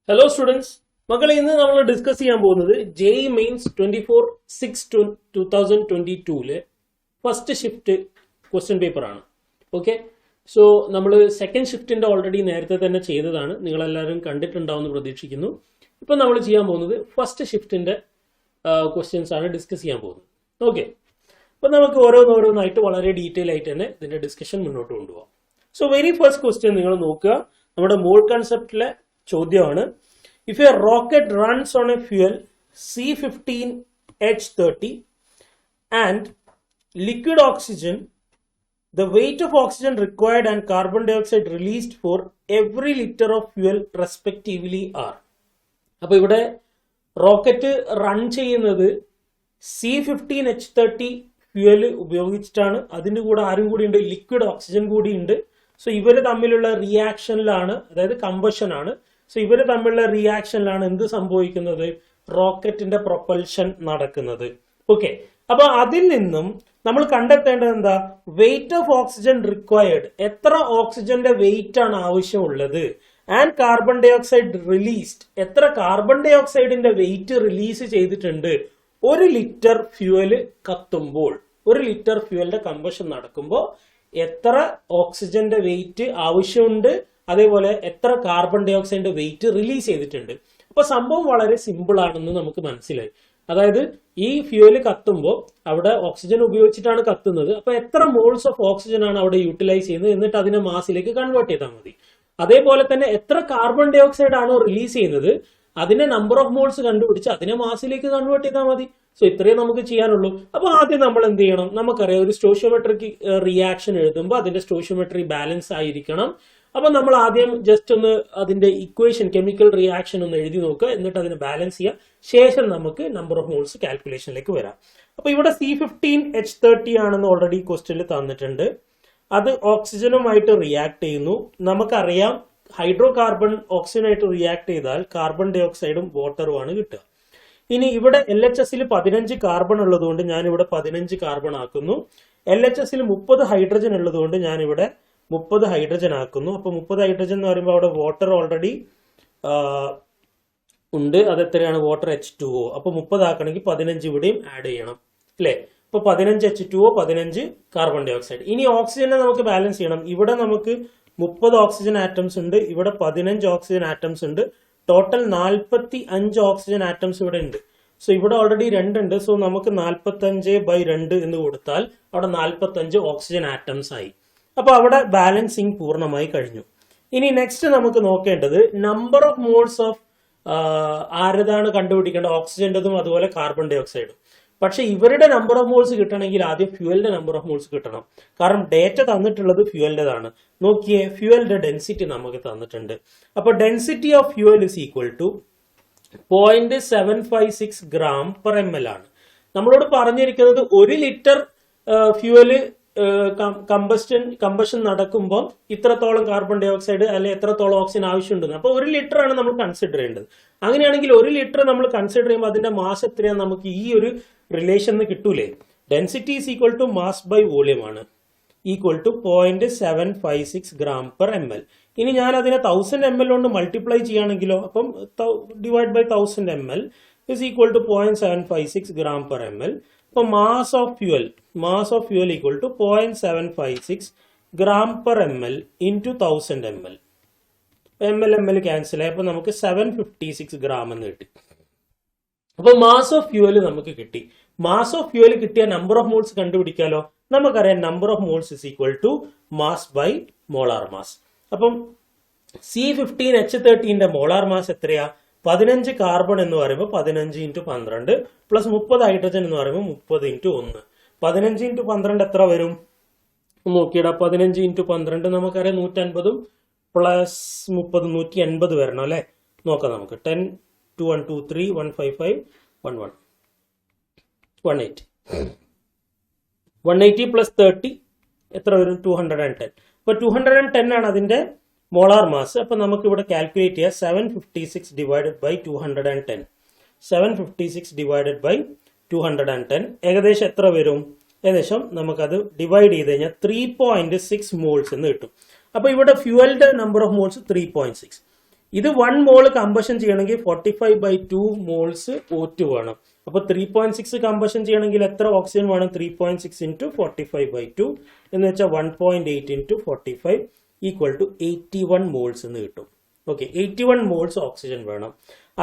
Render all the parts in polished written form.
Hello students, മക്കളെ ഇന്ന് നമ്മൾ ഡിസ്കസ് ചെയ്യാൻ പോകുന്നത് JEE Mains 24/6/2022 first shift question paper ആണ്. ഓക്കെ, സോ നമ്മൾ സെക്കൻഡ് ഷിഫ്റ്റിന്റെ ഓൾറെഡി നേരത്തെ തന്നെ ചെയ്തതാണ്, നിങ്ങളെല്ലാവരും കണ്ടിട്ടുണ്ടാവുമെന്ന് പ്രതീക്ഷിക്കുന്നു. ഇപ്പം നമ്മൾ ചെയ്യാൻ പോകുന്നത് ഫസ്റ്റ് ഷിഫ്റ്റിന്റെ ക്വസ്റ്റ്യൻസ് ആണ് ഡിസ്കസ് ചെയ്യാൻ പോകുന്നത്. ഓക്കെ, അപ്പം നമുക്ക് ഓരോന്നോരോന്നായിട്ട് വളരെ ഡീറ്റെയിൽ ആയിട്ട് തന്നെ ഇതിന്റെ ഡിസ്കഷൻ മുന്നോട്ട് കൊണ്ടുപോകാം. സോ വെരി ഫസ്റ്റ് ക്വസ്റ്റ്യൻ നിങ്ങൾ നോക്കുക, നമ്മുടെ മോൾ കൺസെപ്റ്റിലെ ചോദ്യമാണ്. If a rocket runs on a fuel C15H30 and liquid oxygen, the weight of oxygen required and carbon dioxide released for every liter of fuel respectively are. അപ്പോൾ ഇവിടെ rocket run ചെയ്യുന്നത് C15H30 fuel ഉപയോഗിച്ചിട്ടാണ്. അതിൻ്റെ കൂടെ ആരും കൂടി ഉണ്ട്, liquid oxygen കൂടി ഉണ്ട്. സോ ഇവര് തമ്മിലുള്ള റിയാക്ഷനിലാണ്, അതായത് കമ്പഷൻ ആണ്. സോ ഇവര് തമ്മിലുള്ള റിയാക്ഷനിലാണ് എന്ത് സംഭവിക്കുന്നത്, റോക്കറ്റിന്റെ പ്രൊപ്പൽഷൻ നടക്കുന്നത്. ഓക്കെ, അപ്പൊ അതിൽ നിന്നും നമ്മൾ കണ്ടെത്തേണ്ടത് എന്താ, വെയിറ്റ് ഓഫ് ഓക്സിജൻ റിക്വയർഡ്, എത്ര ഓക്സിജന്റെ വെയിറ്റ് ആണ് ആവശ്യമുള്ളത്, and carbon dioxide released, എത്ര കാർബൺ ഡൈ ഓക്സൈഡിന്റെ വെയിറ്റ് റിലീസ് ചെയ്തിട്ടുണ്ട് ഒരു ലിറ്റർ ഫ്യൂവല് കത്തുമ്പോൾ, ഒരു ലിറ്റർ ഫ്യൂവലിന്റെ കമ്പഷൻ നടക്കുമ്പോൾ എത്ര ഓക്സിജന്റെ വെയിറ്റ് ആവശ്യമുണ്ട്, അതേപോലെ എത്ര കാർബൺ ഡൈ ഓക്സൈഡിന്റെ വെയിറ്റ് റിലീസ് ചെയ്തിട്ടുണ്ട്. അപ്പൊ സംഭവം വളരെ സിമ്പിൾ ആണെന്ന് നമുക്ക് മനസ്സിലായി. അതായത് ഈ ഫ്യൂവല് കത്തുമ്പോൾ അവിടെ ഓക്സിജൻ ഉപയോഗിച്ചിട്ടാണ് കത്തുന്നത്. അപ്പൊ എത്ര മോൾസ് ഓഫ് ഓക്സിജൻ ആണ് അവിടെ യൂട്ടിലൈസ് ചെയ്യുന്നത്, എന്നിട്ട് അതിനെ മാസിലേക്ക് കൺവേർട്ട് ചെയ്താൽ മതി. അതേപോലെ തന്നെ എത്ര കാർബൺ ഡൈ ഓക്സൈഡ് ആണോ റിലീസ് ചെയ്യുന്നത് അതിനെ നമ്പർ ഓഫ് മോൾസ് കണ്ടുപിടിച്ച് അതിനെ മാസിലേക്ക് കൺവേർട്ട് ചെയ്താൽ മതി. സോ ഇത്രയും നമുക്ക് ചെയ്യാനുള്ളൂ. അപ്പൊ ആദ്യം നമ്മൾ എന്ത് ചെയ്യണം, നമുക്കറിയാം ഒരു സ്റ്റോഷിയോമെട്രിക് റിയാക്ഷൻ എഴുതുമ്പോൾ അതിന്റെ സ്റ്റോഷിയോമെട്രി ബാലൻസ് ആയിരിക്കണം. അപ്പൊ നമ്മൾ ആദ്യം ജസ്റ്റ് ഒന്ന് അതിന്റെ ഇക്വേഷൻ, കെമിക്കൽ റിയാക്ഷൻ ഒന്ന് എഴുതി നോക്കുക, എന്നിട്ട് അതിനെ ബാലൻസ് ചെയ്യുക. ശേഷം നമുക്ക് നമ്പർ ഓഫ് മോൾസ് കാൽക്കുലേഷനിലേക്ക് വരാം. അപ്പൊ ഇവിടെ C15H30 ആണെന്ന് ഓൾറെഡി ക്വസ്റ്റ്യനിൽ തന്നിട്ടുണ്ട്. അത് ഓക്സിജനുമായിട്ട് റിയാക്ട് ചെയ്യുന്നു. നമുക്കറിയാം ഹൈഡ്രോ കാർബൺ ഓക്സിജനായിട്ട് റിയാക്ട് ചെയ്താൽ കാർബൺ ഡൈ ഓക്സൈഡും വാട്ടറുമാണ് കിട്ടുക. ഇനി ഇവിടെ LHSൽ 15 കാർബൺ ഉള്ളതുകൊണ്ട് ഞാൻ ഇവിടെ 15 കാർബൺ ആക്കുന്നു. LHSൽ 30 ഹൈഡ്രജൻ ഉള്ളതുകൊണ്ട് ഞാൻ ഇവിടെ 30 ഹൈഡ്രജൻ ആക്കുന്നു. അപ്പൊ 30 ഹൈഡ്രജൻ എന്ന് പറയുമ്പോൾ അവിടെ വാട്ടർ ഓൾറെഡി ഉണ്ട്. അത് എത്രയാണ്, വാട്ടർ H2O. അപ്പൊ 30 ആക്കണമെങ്കിൽ 15 ഇവിടെയും ആഡ് ചെയ്യണം, അല്ലെ? അപ്പൊ 15 H2O, 15 കാർബൺ ഡൈ ഓക്സൈഡ്. ഇനി ഓക്സിജനെ നമുക്ക് ബാലൻസ് ചെയ്യണം. ഇവിടെ നമുക്ക് 30 ഓക്സിജൻ ആറ്റംസ് ഉണ്ട്, ഇവിടെ 15 ഓക്സിജൻ ആറ്റംസ് ഉണ്ട്. ടോട്ടൽ 45 ഓക്സിജൻ ആറ്റംസ് ഇവിടെ ഉണ്ട്. സോ ഇവിടെ ഓൾറെഡി 2 ഉണ്ട്. സോ നമുക്ക് 45/2 എന്ന് കൊടുത്താൽ അവിടെ 45 ഓക്സിജൻ ആറ്റംസ് ആയി. അപ്പൊ അവിടെ ബാലൻസിങ് പൂർണ്ണമായി കഴിഞ്ഞു. ഇനി നെക്സ്റ്റ് നമുക്ക് നോക്കേണ്ടത് നമ്പർ ഓഫ് മോൾസ് ഓഫ് ആരതാണ് കണ്ടുപിടിക്കേണ്ടത്, ഓക്സിജന്റെതും അതുപോലെ കാർബൺ ഡൈ ഓക്സൈഡും. പക്ഷെ ഇവരുടെ നമ്പർ ഓഫ് മോൾസ് കിട്ടണമെങ്കിൽ ആദ്യം ഫ്യൂവലിന്റെ നമ്പർ ഓഫ് മോൾസ് കിട്ടണം. കാരണം ഡേറ്റ തന്നിട്ടുള്ളത് ഫ്യൂവലിന്റെതാണ്. നോക്കിയേ, ഫ്യൂവലിന്റെ ഡെൻസിറ്റി നമുക്ക് തന്നിട്ടുണ്ട്. അപ്പൊ density of fuel is equal to 0.756 gram per ml ആണ്. നമ്മളോട് പറഞ്ഞിരിക്കുന്നത് 1 ലിറ്റർ ഫ്യൂവല് കമ്പഷൻ നടക്കുമ്പോൾ ഇത്രത്തോളം കാർബൺ ഡൈ ഓക്സൈഡ് അല്ലെ എത്രത്തോളം ഓക്സിജൻ ആവശ്യമുണ്ടെന്ന്. അപ്പൊ 1 ലിറ്റർ ആണ് നമ്മൾ കൺസിഡർ ചെയ്യേണ്ടത്. അങ്ങനെയാണെങ്കിൽ 1 ലിറ്റർ നമ്മൾ കൺസിഡർ ചെയ്യുമ്പോൾ അതിന്റെ മാസ് എത്രയാണ് നമുക്ക് ഈ ഒരു റിലേഷൻ കിട്ടൂലേ. Density is equal to mass by volume ആണ്, equal to 0.756 gram per ml. ഇനി ഞാൻ അതിനെ 1000 ml കൊണ്ട് മൾട്ടിപ്ലൈ ചെയ്യുകയാണെങ്കിലോ, അപ്പം divide by 1000 ml is equal to 0.756 gram per ml. അപ്പൊ mass of fuel equal to 0.756 gram per ml into 1000 ml. ml cancel ആയി, അപ്പൊ നമുക്ക് 756 gram എന്ന് കിട്ടി. അപ്പൊ മാസ് ഓഫ് ഫ്യൂവൽ നമുക്ക് കിട്ടി. മാസ് ഓഫ് ഫ്യൂവൽ കിട്ടിയ നമ്പർ ഓഫ് മോൾസ് കണ്ടുപിടിക്കാലോ. നമുക്കറിയാം number of moles is equal to mass by molar mass. അപ്പം C15H30ന്റെ മോളാർ മാസ് എത്രയാ, 15 കാർബൺ എന്ന് പറയുമ്പോൾ 15 × 12 പ്ലസ് 30 ഹൈഡ്രജൻ എന്ന് പറയുമ്പോൾ 30 × 1. 15 × 12 എത്ര വരും നോക്കിയിടാം. 15 × 12 നമുക്കറിയാം 150 പ്ലസ് 30 180 വരണം, അല്ലെ? നോക്കാം നമുക്ക്. 10 2 1 2 3 155 11 180 180 പ്ലസ് 30 എത്ര വരും, 210. അപ്പൊ 210 ആണ് അതിന്റെ മോളാർ മാസ്. അപ്പൊ നമുക്ക് ഇവിടെ കാൽക്കുലേറ്റ് ചെയ്യാം. 756 ഡിവൈഡഡ് ബൈ 210. 756 ഡിവൈഡഡ് ബൈ 210 ഏകദേശം എത്ര വരും, ഏകദേശം നമുക്കത് ഡിവൈഡ് ചെയ്ത് കഴിഞ്ഞാൽ 3.6 മോൾസ് എന്ന് കിട്ടും. അപ്പൊ ഇവിടെ ഫ്യൂവലിന്റെ നമ്പർ ഓഫ് മോൾസ് 3.6. ഇത് 1 മോള് കമ്പഷൻ ചെയ്യണമെങ്കിൽ 45/2 മോൾസ് O2 വേണം. അപ്പൊ 3.6 കമ്പഷൻ ചെയ്യണമെങ്കിൽ എത്ര ഓക്സിജൻ വേണം? 3.6 into 45/2 എന്ന് വെച്ചാൽ 1.8 into 45 ഈക്വൽ ടു 81 മോൾസ് എന്ന് കിട്ടും. ഓക്കെ, 81 മോൾസ് ഓക്സിജൻ വേണം.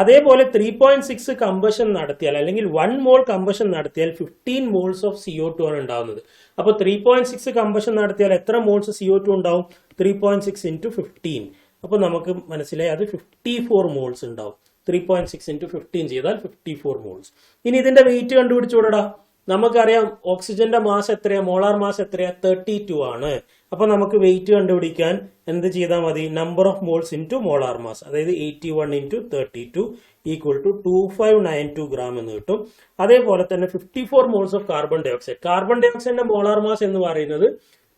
അതേപോലെ 3.6 കമ്പഷൻ നടത്തിയാൽ അല്ലെങ്കിൽ 1 മോൾ കമ്പഷൻ നടത്തിയാൽ 15 മോൾസ് ഓഫ് CO2 ആണ് ഉണ്ടാവുന്നത്. അപ്പൊ 3.6 കമ്പഷൻ നടത്തിയാൽ എത്ര മോൾസ് CO2 ഉണ്ടാവും? 3.6 into 15. അപ്പൊ നമുക്ക് മനസ്സിലായി അത് 54 മോൾസ് ഉണ്ടാവും. 3.6 into 15 ചെയ്താൽ 54 മോൾസ്. ഇനി ഇതിന്റെ വെയിറ്റ് കണ്ടുപിടിച്ചുകൂടാ. നമുക്കറിയാം ഓക്സിജന്റെ മാസ് എത്രയാ, മോളാർ മാസ് എത്രയാ? 32 ആണ്. അപ്പൊ നമുക്ക് വെയിറ്റ് കണ്ടുപിടിക്കാൻ എന്ത് ചെയ്താൽ മതി? Number of moles into molar mass, അതായത് 81 into 32 ഈക്വൽ ടു 2592 ഗ്രാം എന്ന് കിട്ടും. അതേപോലെ തന്നെ 54 moles of carbon dioxide. Carbon ഡൈ ഓക്സൈഡിന്റെ മോളാർ മാസ് എന്ന് പറയുന്നത്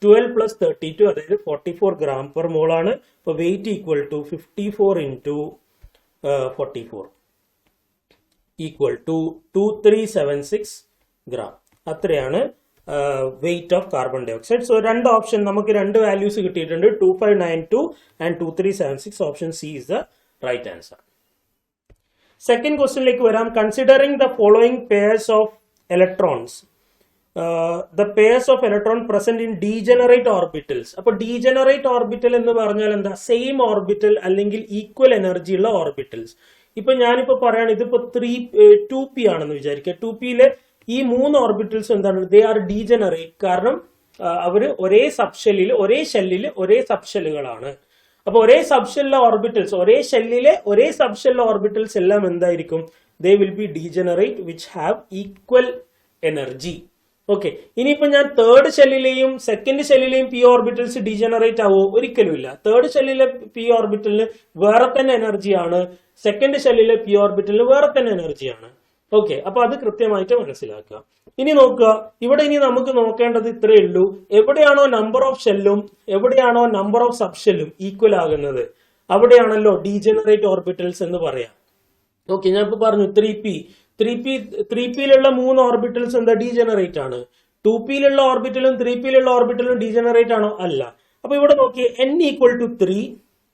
12 plus 32, അതായത് 44 ഗ്രാം പെർ മോൾ ആണ്. അപ്പൊ weight equal to 54 into 44 equal to 2376 gram. അത്രയാണ് weight of carbon dioxide. So രണ്ട് ഓപ്ഷൻ നമുക്ക് രണ്ട് വാല്യൂസ് കിട്ടിയിട്ടുണ്ട്, 2592 and 2376. Option C is the right answer. Second ക്വസ്റ്റ്യനിലേക്ക് വരാം. Considering the following pairs of electrons, the pairs of electron present in degenerate orbitals. അപ്പോൾ degenerate orbital എന്ന് പറഞ്ഞാൽ എന്താ? സെയിം ഓർബിറ്റൽ അല്ലെങ്കിൽ ഈക്വൽ എനർജി ഉള്ള ഓർബിറ്റൽസ്. ഇപ്പൊ ഞാനിപ്പോ പറയാണ് ഇതിപ്പോ 2p ആണെന്ന് വിചാരിക്കുക. 2pയിലെ ഈ 3 ഓർബിറ്റൽസ് എന്താണ്? They are degenerate. കാരണം അവര് ഒരേ സബ്ഷെല്ലിൽ ഒരേ ഷെല്ലിൽ ഒരേ സബ്ഷെല്ലുകളാണ്. അപ്പൊ ഒരേ സബ്ഷെല്ലിലെ ഓർബിറ്റൽസ്, ഒരേ ഷെല്ലിലെ ഒരേ സബ്ഷെല്ലിലെ ഓർബിറ്റൽസ് എല്ലാം എന്തായിരിക്കും? They will be degenerate which have equal energy. Okay, ഇനിയിപ്പോ ഞാൻ തേർഡ് ഷെല്ലിലെയും സെക്കൻഡ് ഷെല്ലിലെയും പി ഓർബിറ്റൽസ് ഡീജനറേറ്റ് ആവോ? ഒരിക്കലുമില്ല. തേർഡ് ഷെല്ലിലെ പി ഓർബിറ്റലിന് വേറെ തന്നെ എനർജിയാണ്, സെക്കൻഡ് ഷെല്ലിലെ പി ഓർബിറ്റലിന് വേറെ തന്നെ എനർജിയാണ്. ഓക്കെ, അപ്പൊ അത് കൃത്യമായിട്ട് മനസ്സിലാക്കുക. ഇനി നോക്കുക, ഇവിടെ ഇനി നമുക്ക് നോക്കേണ്ടത് ഇത്രയേ ഉള്ളൂ. എവിടെയാണോ നമ്പർ ഓഫ് ഷെല്ലും എവിടെയാണോ നമ്പർ ഓഫ് സബ് ഷെല്ലും ഈക്വൽ ആകുന്നത് അവിടെയാണല്ലോ ഡീജനറേറ്റ് ഓർബിറ്റൽസ് എന്ന് പറയാം. ഓക്കെ, ഞാൻ ഇപ്പൊ പറഞ്ഞു 3pയിലുള്ള 3 ഓർബിറ്റൽസ് എന്താ? ഡീജനറേറ്റ് ആണ്. 2pയിലുള്ള ഓർബിറ്റലും 3pയിലുള്ള ഓർബിറ്റലും ഡീജനറേറ്റ് ആണോ? അല്ല. അപ്പൊ ഇവിടെ നോക്കിയേ, n equal to 3,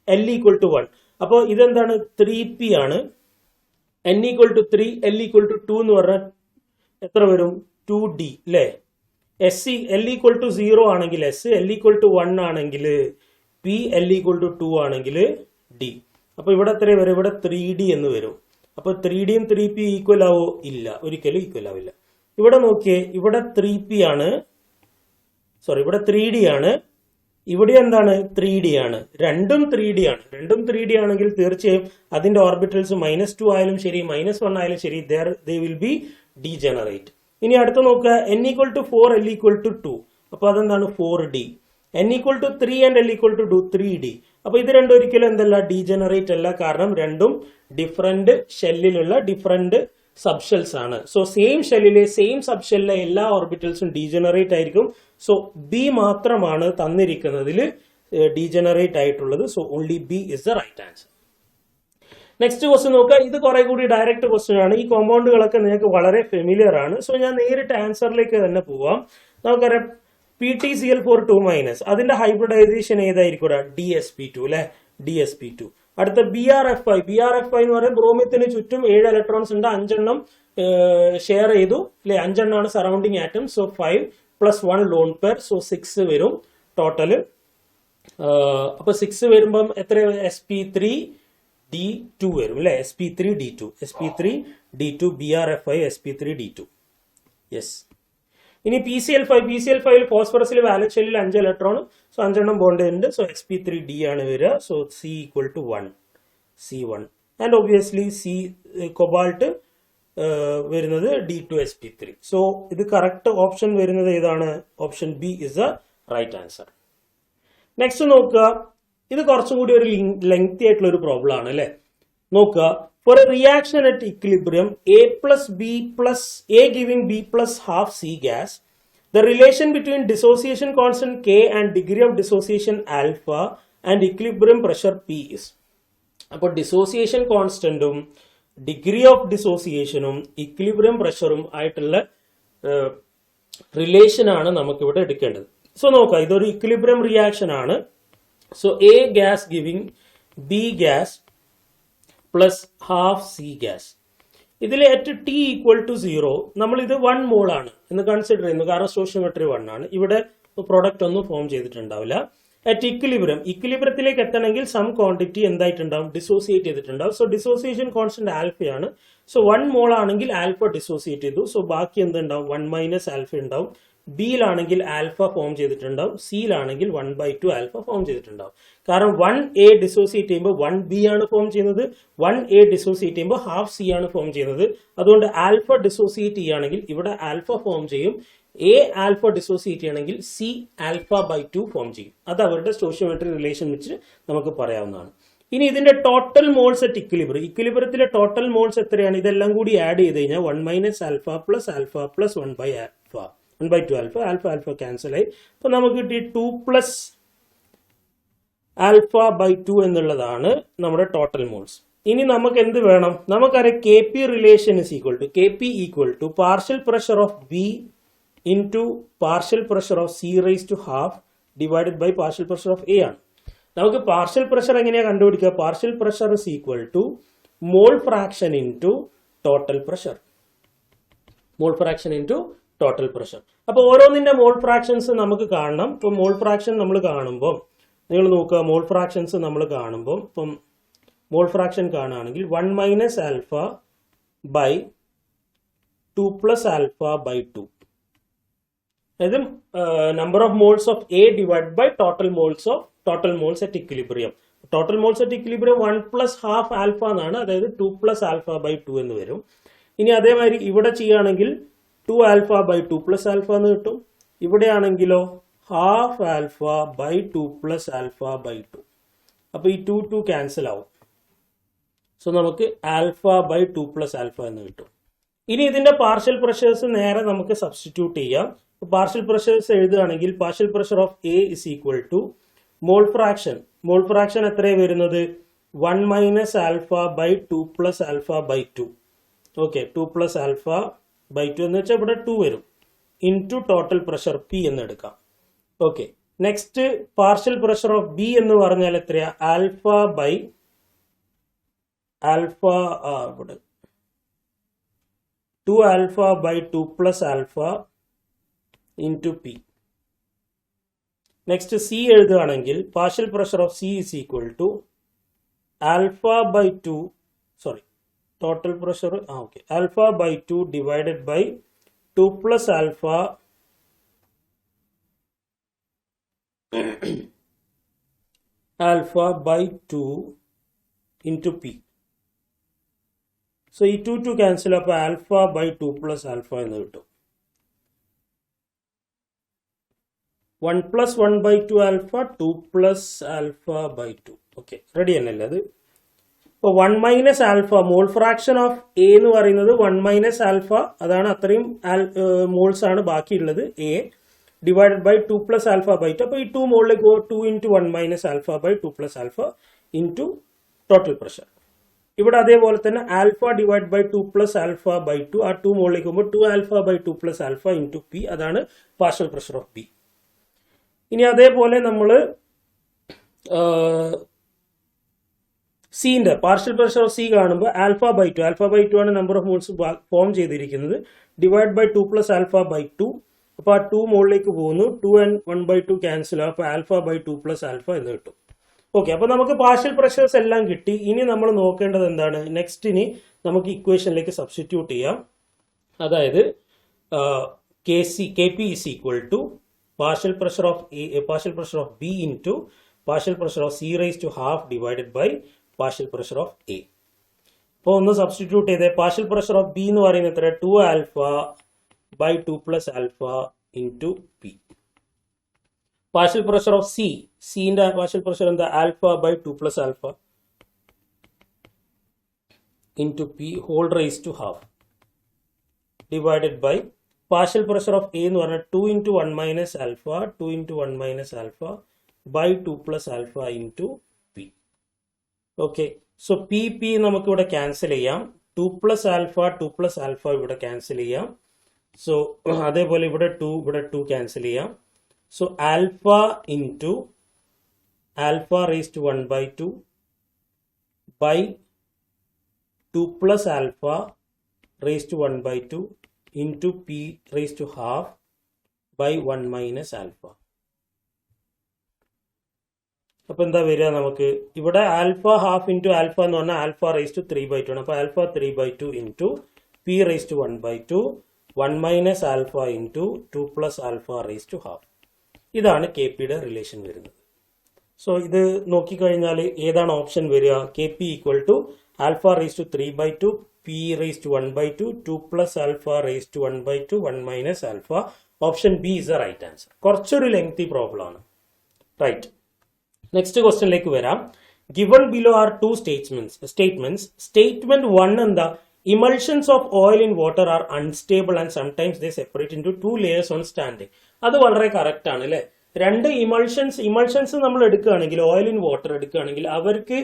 l equal to 1. അപ്പൊ ഇതെന്താണ്? 3p ആണ്. n equal to 3, l equal to 2 എന്ന് പറഞ്ഞാൽ എത്ര വരും? 2d അല്ലേ? l ഈക്വൽ ടു 0 ആണെങ്കിൽ s, l ഈക്വൽ ടു 1 ആണെങ്കിൽ p, l ഈക്വൽ ടു 2 ആണെങ്കിൽ d. അപ്പൊ ഇവിടെ എത്ര വരും? ഇവിടെ 3d എന്ന് വരും. അപ്പൊ 3dയും 3p ഈക്വൽ ആവോ? ഇല്ല, ഒരിക്കലും ഈക്വൽ ആവില്ല. ഇവിടെ നോക്കിയേ, ഇവിടെ 3p ആണ്, ഇവിടെ 3d ആണ്, ഇവിടെ എന്താണ്? 3d ആണ്. രണ്ടും 3d ആണ്. രണ്ടും 3d ആണെങ്കിൽ തീർച്ചയായും അതിന്റെ ഓർബിറ്റൽസ് -2 ആയാലും ശരി -1 ആയാലും ശരി they will be degenerate. ഇനി അടുത്ത് നോക്കുക, n equal to 4, l equal to 2. അപ്പൊ അതെന്താണ്? 4d. n equal to 3 and l equal to 3d. അപ്പൊ ഇത് രണ്ടും ഒരിക്കലും എന്തല്ല? ഡീജനറേറ്റ് അല്ല. കാരണം രണ്ടും ഡിഫറെന്റ് ഷെല്ലിലുള്ള ഡിഫറെന്റ് സബ്ഷെൽസ് ആണ്. സോ സെയിം ഷെല്ലിലെ സെയിം സബ്ഷെല്ലിലെ എല്ലാ ഓർബിറ്റൽസും ഡീജനറേറ്റ് ആയിരിക്കും. സോ ബി മാത്രമാണ് തന്നിരിക്കുന്നതിൽ ഡീജനറേറ്റ് ആയിട്ടുള്ളത്. So only B is the right answer. Next question നോക്കുക. ഇത് കുറെ കൂടി ഡയറക്റ്റ് ക്വസ്റ്റ്യൻ ആണ്. ഈ കോമ്പൗണ്ടുകളൊക്കെ നിങ്ങൾക്ക് വളരെ ഫെമിലിയർ ആണ്. സോ ഞാൻ നേരിട്ട് ആൻസറിലേക്ക് തന്നെ പോവാം. നമുക്കറിയാം PtCl4 അതിന്റെ ഹൈബ്രിഡൈസേഷൻ ഏതായിരിക്കും? DsP2 അല്ലെ? DsP2. അടുത്ത BrF5. BrF5 എന്ന് പറയുന്നത് ബ്രോമിയത്തിന് ചുറ്റും 7 ഇലക്ട്രോൺസ് ഉണ്ട്. 5 എണ്ണം ഷെയർ ചെയ്തു അല്ലെ? 5 എണ്ണമാണ് surrounding atom. So 5 + 1 lone pair. So 6 വരും ടോട്ടല്. അപ്പൊ 6 വരുമ്പം എത്ര? sp3d2 വരും അല്ലെ? sp3d2 BrF5 sp3d2. യെസ്. ഇനി PCl5 ഫോസ്ഫറസിൽ വാലൻസ് ഷെല്ലിൽ 5 ഇലക്ട്രോൺ. സോ 5 എണ്ണം ബോണ്ട് ഉണ്ട്. സോ sp3d ആണ് വരിക. So C equal to 1, C1. And obviously cobalt വരുന്നത് D2sp3. സോ ഇത് കറക്റ്റ് ഓപ്ഷൻ വരുന്നത് ഏതാണ്? Option B is the right answer. Next നോക്കുക, ഇത് കുറച്ചും കൂടി ഒരു ലെങ്തി ആയിട്ടുള്ള ഒരു പ്രോബ്ലം ആണ് അല്ലെ? നോക്കുക, for a reaction at equilibrium, A giving B plus half C gas, the relation between dissociation constant K and degree of dissociation alpha and equilibrium pressure P is. അപ്പോൾ ഡിസോസിയേഷൻ കോൺസ്റ്റന്റും ഡിഗ്രി ഓഫ് ഡിസോസിയേഷനും ഇക്വിലിബ്രിയം പ്രഷറും ആയിട്ടുള്ള relation ആണ് നമുക്ക് ഇവിടെ എടുക്കേണ്ടത്. So നോക്കാം, ഇതൊരു equilibrium reaction ആണ്. So A gas giving B gas plus half C gas. ഇതിൽ അറ്റ് ടി ഈക്വൽ ടു 0 നമ്മൾ ഇത് 1 മോൾ ആണ് എന്ന് കൺസിഡർ ചെയ്യുന്നു, കാരണം സ്റ്റോഷിയോമെട്രി 1 ആണ്. ഇവിടെ പ്രോഡക്റ്റ് ഒന്നും ഫോം ചെയ്തിട്ടുണ്ടാവില്ല. അറ്റ് ഇക്വിലിബ്രിയത്തിലേക്ക് എത്തണമെങ്കിൽ സം ക്വാണ്ടിറ്റി എന്തായിട്ടുണ്ടാവും, ഡിസോസിയേറ്റ് ചെയ്തിട്ടുണ്ടാവും. സോ ഡിസോസിയേഷൻ കോൺസ്റ്റന്റ് ആൽഫയാണ്. സോ 1 മോൾ ആണെങ്കിൽ ആൽഫ ഡിസോസിയേറ്റ് ചെയ്തു. സോ ബാക്കി എന്തുണ്ടാവും, 1 മൈനസ് ആൽഫ ഉണ്ടാവും. ബിയിലാണെങ്കിൽ ആൽഫ ഫോം ചെയ്തിട്ടുണ്ടാവും, സിയിലാണെങ്കിൽ 1/2 ആൽഫ ഫോം ചെയ്തിട്ടുണ്ടാവും. കാരണം 1A ഡിസോസിയേറ്റ് ചെയ്യുമ്പോൾ 1B ആണ് ഫോം ചെയ്യുന്നത്, 1A ഡിസോസിയേറ്റ് ചെയ്യുമ്പോൾ ഹാഫ് സി ആണ് ഫോം ചെയ്യുന്നത്. അതുകൊണ്ട് ആൽഫ ഡിസോസിയേറ്റ് ചെയ്യുകയാണെങ്കിൽ ഇവിടെ ആൽഫ ഫോം ചെയ്യും, എ ആൽഫ ഡിസോസിയേറ്റ് ചെയ്യണമെങ്കിൽ സി ആൽഫ/2 ഫോം ചെയ്യും. അത് അവരുടെ സ്റ്റോഷിയോമെട്രി റിലേഷൻ വെച്ച് നമുക്ക് പറയാവുന്നതാണ്. ഇനി ഇതിന്റെ ടോട്ടൽ മോൾസ് അറ്റ് ഇക്വിലിബ്രിയത്തിലെ ടോട്ടൽ മോൾസ് എത്രയാണ്, ഇതെല്ലാം കൂടി ആഡ് ചെയ്ത് കഴിഞ്ഞാൽ 1 minus alpha plus alpha plus 1/2 alpha, alpha cancel ആയി. അപ്പൊ നമുക്ക് കിട്ടി 2 പ്ലസ് ആൽഫ/2 എന്നുള്ളതാണ് നമ്മുടെ ടോട്ടൽ മോൾസ്. ഇനി നമുക്ക് എന്ത് വേണം, നമുക്കറിയാം K P relation is equal to partial pressure of B into partial pressure of C raised to half divided by partial pressure of A ആണ്. നമുക്ക് പാർഷ്യൽ പ്രഷർ എങ്ങനെയാ കണ്ടുപിടിക്കുക, partial pressure is equal to mole fraction into total pressure, mole fraction into total pressure. അപ്പൊ ഓരോന്നിന്റെ മോൾ fractions നമുക്ക് കാണണം. ഇപ്പൊ mole fraction നമ്മൾ കാണുമ്പോൾ നിങ്ങൾ നോക്കുക, മോൾ ഫ്രാക്ഷൻസ് നമ്മൾ കാണുമ്പോൾ ഇപ്പം മോൾ ഫ്രാക്ഷൻ കാണുകയാണെങ്കിൽ 1 മൈനസ് ആൽഫ ബൈ 2 പ്ലസ് ആൽഫ/2, അതായത് number of moles of A divide by total moles at equilibrium. Total moles at equilibrium 1 plus half alpha എന്നാണ്, അതായത് 2 പ്ലസ് ആൽഫ/2 എന്ന് വരും. ഇനി അതേമാതിരി ഇവിടെ ചെയ്യുകയാണെങ്കിൽ 2 ആൽഫ/2 പ്ലസ് ആൽഫ എന്ന് കിട്ടും. ഇവിടെയാണെങ്കിലോ ഹാഫ് ആൽഫ/2 പ്ലസ് ആൽഫ/2. അപ്പൊ ഈ 2 ക്യാൻസൽ ആവും. സോ നമുക്ക് ആൽഫ/2 പ്ലസ് ആൽഫ എന്ന് കിട്ടും. ഇനി ഇതിന്റെ പാർഷ്യൽ പ്രഷേഴ്സ് നേരെ നമുക്ക് സബ്സ്റ്റിറ്റ്യൂട്ട് ചെയ്യാം. പാർഷ്യൽ പ്രഷേഴ്സ് എഴുതുകയാണെങ്കിൽ partial pressure of A is equal to mole fraction എത്രയാണ് വരുന്നത്, 1 മൈനസ് ആൽഫ/2 പ്ലസ് ആൽഫ/2. ഓക്കെ, 2 പ്ലസ് ആൽഫ/2 എന്ന് വെച്ചാൽ ഇവിടെ 2 വരും, ഇൻറ്റു ടോട്ടൽ പ്രഷർ പി എന്ന് എടുക്കാം. Okay, next partial pressure of B എന്ന് പറഞ്ഞാൽ എത്രയാ, ഇവിടെ 2 ആൽഫ/2 plus alpha into P. Next C എഴുതുകയാണെങ്കിൽ partial pressure of C is equal to ആൽഫ/2, സോറി ടോട്ടൽ പ്രഷർ ആൽഫ/2 ഡിവൈഡഡ് ബൈ 2 പ്ലസ് ആൽഫ/2 ഇൻറ്റു പി. സോ ഈ 2 ക്യാൻസൽ, അപ്പോൾ ആൽഫ/2 പ്ലസ് ആൽഫ എന്ന് കിട്ടും. 1 പ്ലസ് 1/2 ആൽഫ, 2 പ്ലസ് ആൽഫ/2. ഓക്കെ, റെഡി തന്നെയല്ലേ അത്. ഇപ്പോൾ 1 minus alpha, mole fraction of A എന്ന് പറയുന്നത് 1 മൈനസ് ആൽഫ, അതാണ് അത്രയും മോൾസ് ആണ് ബാക്കിയുള്ളത് എ, ഡിവൈഡഡ് ബൈ 2 പ്ലസ് ആൽഫ/2. അപ്പോൾ ഈ 2 മോളിലേക്ക് 2 ഇൻറ്റു 1 മൈനസ് ആൽഫ/2 plus alpha into total pressure. ഇവിടെ അതേപോലെ തന്നെ ആൽഫ ഡിവൈഡ് ബൈ 2 പ്ലസ് ആൽഫ/2, ആ 2 മുകളിലേക്ക് പോകുമ്പോൾ 2 ആൽഫ/2 പ്ലസ് ആൽഫ ഇൻറ്റു പി, അതാണ് പാർഷ്യൽ പ്രഷർ ഓഫ് ബി. ഇനി അതേപോലെ നമ്മൾ സിന്റെ പാർഷ്യൽ പ്രഷർ ഓഫ് സി കാണുമ്പോൾ ആൽഫ/2 ആണ് നമ്പർ ഓഫ് മോൾസ് ഫോം ചെയ്തിരിക്കുന്നത്, ഡിവൈഡ് ബൈ 2 പ്ലസ് ആൽഫ/2. അപ്പോൾ ആ 2 മുകളിലേക്ക് പോകുന്നു, 2 and 1/2 ക്യാൻസൽ ആവും, അപ്പോൾ ആൽഫ/2 പ്ലസ് ആൽഫ എന്ന് കിട്ടും. ഓക്കെ, അപ്പൊ നമുക്ക് പാർഷ്യൽ പ്രഷേഴ്സ് എല്ലാം കിട്ടി. ഇനി നമ്മൾ നോക്കേണ്ടത് എന്താണ്, നെക്സ്റ്റ് ഇനി നമുക്ക് ഇക്വേഷനിലേക്ക് സബ്സ്റ്റിറ്റ്യൂട്ട് ചെയ്യാം. അതായത് K P is equal to partial pressure of B into partial pressure of C raise to half divided by partial pressure of A. അപ്പോൾ ഒന്ന് സബ്സ്റ്റിറ്റ്യൂട്ട് ചെയ്തേ. പാർഷ്യൽ പ്രഷർ ഓഫ് ബി എന്ന് പറയുന്നത് എത്ര, 2 ആൽഫ/2 plus alpha into P. Partial pressure of സിന്റെ partial pressure എന്താ, ആൽഫ/2 plus alpha into P whole raise to half divided by partial pressure of A എന്ന് പറഞ്ഞാൽ 2 into 1 minus alpha, 2 into 1 minus alpha by 2 plus alpha into P. Okay, so P നമുക്ക് ഇവിടെ cancel ചെയ്യാം. 2 plus alpha ഇവിടെ cancel ചെയ്യാം. So അതേപോലെ ഇവിടെ 2 cancel ചെയ്യാം. So alpha into alpha raise to 1/2 by 2 plus alpha raised to 1 by 2 into p raised to half by 1 minus alpha. അപ്പോൾ എന്താ വരിക നമുക്ക് ഇവിടെ ആൽഫ ഹാഫ് ഇൻറ്റു ആൽഫ എന്ന് പറഞ്ഞാൽ ആൽഫ റേസ് ടു 3 by 2 ആണ്. അപ്പോൾ alpha 3 by 2 into P raise to 1 by 2 1 minus alpha into 2 plus alpha raise to half. ഇതാണ് കെ പിയുടെ റിലേഷൻ വരുന്നത്. സോ ഇത് നോക്കിക്കഴിഞ്ഞാൽ ഏതാണ് ഓപ്ഷൻ വരിക? K P equal to alpha raise to 3 by 2 P raise to 1 by 2 2 plus alpha raise to 1 by 2 1 minus alpha. Option B is the right answer. കുറച്ചൊരു lengthy problem ആണ്. Right, next ക്വസ്റ്റ്യനിലേക്ക് വരാം. Given below are two statements. Statement 1 എന്താ? Emulsions of oil in water are unstable and sometimes they separate into 2 layers on standing. അത് വളരെ correct ആണ് അല്ലെ. രണ്ട് ഇമൾഷൻസ് നമ്മൾ എടുക്കുകയാണെങ്കിൽ, ഓയിൽ ഇൻ വാട്ടർ എടുക്കുകയാണെങ്കിൽ അവർക്ക്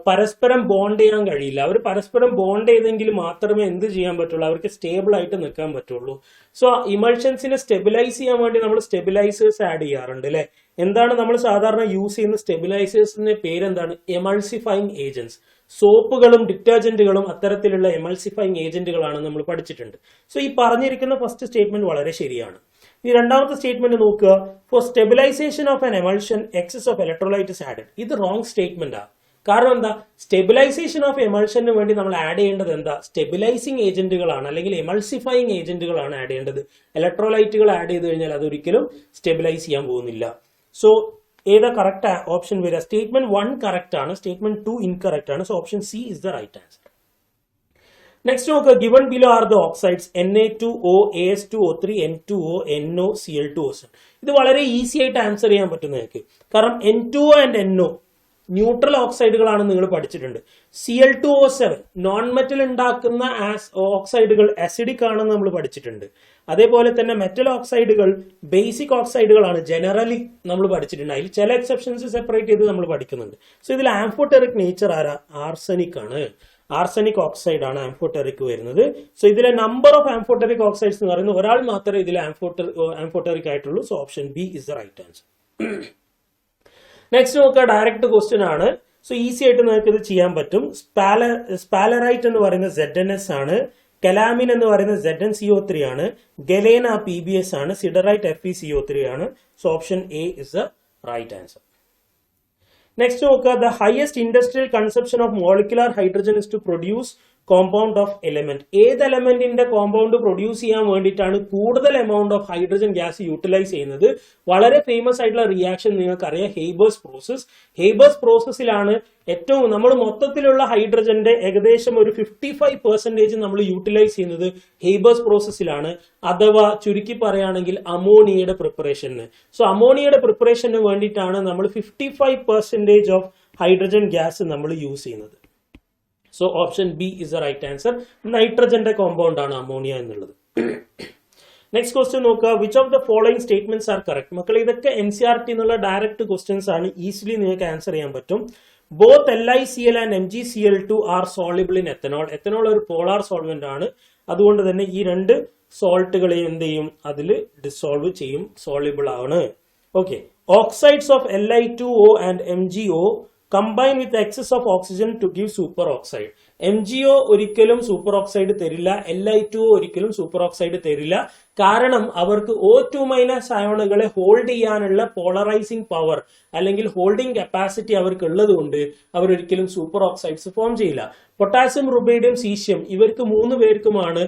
പരസ്പരം ബോണ്ട് ചെയ്യാൻ കഴിയില്ല. അവർ പരസ്പരം ബോണ്ട് ചെയ്തെങ്കിൽ മാത്രമേ എന്ത് ചെയ്യാൻ പറ്റുള്ളൂ? അവർക്ക് സ്റ്റേബിൾ ആയിട്ട് നിൽക്കാൻ പറ്റുള്ളൂ. സോ ഇമൾഷൻസിനെ സ്റ്റെബിലൈസ് ചെയ്യാൻ വേണ്ടി നമ്മൾ സ്റ്റെബിലൈസേഴ്സ് ആഡ് ചെയ്യാറുണ്ട് അല്ലെ. എന്താണ് നമ്മൾ സാധാരണ യൂസ് ചെയ്യുന്ന സ്റ്റെബിലൈസേഴ്സിന്റെ പേരെന്താണ്? എമൾസിഫൈങ് ഏജന്റ്സ്. സോപ്പുകളും ഡിറ്റർജന്റുകളും അത്തരത്തിലുള്ള എമൾസിഫൈങ് ഏജന്റുകളാണ് നമ്മൾ പഠിച്ചിട്ടുണ്ട്. സോ ഈ പറഞ്ഞിരിക്കുന്ന ഫസ്റ്റ് സ്റ്റേറ്റ്മെന്റ് വളരെ ശരിയാണ്. ഈ രണ്ടാമത്തെ സ്റ്റേറ്റ്മെന്റ് നോക്കുക. For stabilisation of an emulsion excess of electrolyte is added. ഇത് റോങ് സ്റ്റേറ്റ്മെന്റ് ആണ്. കാരണം എന്താ? സ്റ്റെബിലൈസേഷൻ ഓഫ് എമൾഷന് വേണ്ടി നമ്മൾ ആഡ് ചെയ്യേണ്ടത് എന്താ? സ്റ്റെബിലൈസിങ് ഏജന്റുകളാണ് അല്ലെങ്കിൽ എമൾസിഫൈങ് ഏജന്റുകളാണ് ആഡ് ചെയ്യേണ്ടത്. ഇലക്ട്രോലൈറ്റുകൾ ആഡ് ചെയ്ത് കഴിഞ്ഞാൽ അതൊരിക്കലും സ്റ്റെബിലൈസ് ചെയ്യാൻ പോകുന്നില്ല. സോ ഏതാ കറക്റ്റ് ഓപ്ഷൻ വരിക? സ്റ്റേറ്റ്മെന്റ് 1 കറക്റ്റ് ആണ്, സ്റ്റേറ്റ്മെന്റ് 2 ഇൻകറക്റ്റ് ആണ്. So option C is the right answer. Next നോക്കുക. Given below are the oxides Na2O, As2O3, N2O, NO, Cl2O7. ഇത് വളരെ ഈസി ആയിട്ട് ആൻസർ ചെയ്യാൻ പറ്റും നിങ്ങൾക്ക്. കാരണം N2O ആൻഡ് NO ന്യൂട്രൽ ഓക്സൈഡുകളാണ് നിങ്ങൾ പഠിച്ചിട്ടുണ്ട്. Cl2O7 നോൺ മെറ്റൽ ഉണ്ടാക്കുന്ന ഓക്സൈഡുകൾ അസിഡിക് ആണെന്ന് നമ്മൾ പഠിച്ചിട്ടുണ്ട്. അതേപോലെ തന്നെ മെറ്റൽ ഓക്സൈഡുകൾ ബേസിക് ഓക്സൈഡുകളാണ് ജനറലി നമ്മൾ പഠിച്ചിട്ടുണ്ട്. അതിൽ ചില എക്സെപ്ഷൻസ് സെപ്പറേറ്റ് ചെയ്ത് നമ്മൾ പഠിക്കുന്നുണ്ട്. സോ ഇതിൽ ആംഫോടെറിക് നേച്ചർ ആരാ? ആർസനിക് ആണ്. ആർസനിക് ഓക്സൈഡ് ആണ് ആംഫോടെറിക് വരുന്നത്. സോ ഇതിലെ നമ്പർ ഓഫ് ആംഫോടെറിക് ഓക്സൈഡ്സ് എന്ന് പറയുന്നത് ഒരാൾ മാത്രമേ ഇതിൽ ആംഫോടെറിക് ആയിട്ടുള്ളൂ. So option B is the right answer. Next നോക്കുക. ഡയറക്റ്റ് ക്വസ്റ്റ്യൻ ആണ്. സോ ഈസി ആയിട്ട് നിങ്ങൾക്ക് ഇത് ചെയ്യാൻ പറ്റും. സ്പാലറൈറ്റ് എന്ന് പറയുന്നത് ZnS ആണ്. കലാമിൻ എന്ന് പറയുന്നത് ZnCO3 ആണ്. ഗലേന PbS ആണ്. സിഡറൈറ്റ് FeCO3 ആണ്. So option A is the right answer. Next നോക്കുക. The highest industrial consumption of molecular hydrogen is to produce compound of element. ഏത് എലമെന്റിന്റെ കോമ്പൗണ്ട് പ്രൊഡ്യൂസ് ചെയ്യാൻ വേണ്ടിയിട്ടാണ് കൂടുതൽ amount of hydrogen gas utilise ചെയ്യുന്നത്? വളരെ ഫേമസ് ആയിട്ടുള്ള റിയാക്ഷൻ നിങ്ങൾക്കറിയാം, ഹെയ്ബേഴ്സ് പ്രോസസ്. ഹെയ്ബേഴ്സ് പ്രോസസ്സിലാണ് ഏറ്റവും നമ്മൾ മൊത്തത്തിലുള്ള ഹൈഡ്രജന്റെ ഏകദേശം ഒരു 55% നമ്മൾ യൂട്ടിലൈസ് ചെയ്യുന്നത് ഹെയ്ബേഴ്സ് പ്രോസസ്സിലാണ്. അഥവാ ചുരുക്കി പറയുകയാണെങ്കിൽ അമോണിയയുടെ പ്രിപ്പറേഷന്. സോ അമോണിയയുടെ പ്രിപ്പറേഷന് വേണ്ടിയിട്ടാണ് നമ്മൾ 55% ഓഫ് ഹൈഡ്രജൻ ഗ്യാസ് നമ്മൾ യൂസ് ചെയ്യുന്നത്. So option B is the right answer. നൈട്രജന്റെ കോമ്പൗണ്ട് ആണ് അമോണിയ എന്നുള്ളത്. നെക്സ്റ്റ് ക്വസ്റ്റ്യൻ നോക്കുക. Which of the following statements are correct? മക്കളെ ഇതൊക്കെ NCERT എന്നുള്ള ഡയറക്റ്റ് ക്വസ്റ്റ്യൻസ് ആണ്. ഈസിലി നിങ്ങൾക്ക് ആൻസർ ചെയ്യാൻ പറ്റും. Both LiCl and MgCl2 are soluble in ethanol. Ethanol ഒരു പോളാർ സോൾവെന്റ് ആണ്. അതുകൊണ്ട് തന്നെ ഈ രണ്ട് സോൾട്ടുകളെയും എന്ത് ചെയ്യും? അതിൽ ഡിസോൾവ് ചെയ്യും, സോളിബിൾ ആണ്. Okay. Oxides of Li2O and MgO combine with excess of oxygen to give superoxide. MgO ഒരിക്കലും സൂപ്പർ ഓക്സൈഡ് തരില്ല. Li2O ഒരിക്കലും സൂപ്പർ ഓക്സൈഡ് തരില്ല. കാരണം അവർക്ക് O2- അയോണുകളെ ഹോൾഡ് ചെയ്യാനുള്ള പോളറൈസിംഗ് പവർ അല്ലെങ്കിൽ ഹോൾഡിംഗ് കപ്പാസിറ്റി അവർക്ക് ഉള്ളത് കൊണ്ട് അവർ ഒരിക്കലും സൂപ്പർ ഓക്സൈഡ്സ് ഫോം ചെയ്യില്ല. പൊട്ടാസ്യം, റുബേഡിയം, സീഷ്യം ഇവർക്ക് 3 പേർക്കുമാണ്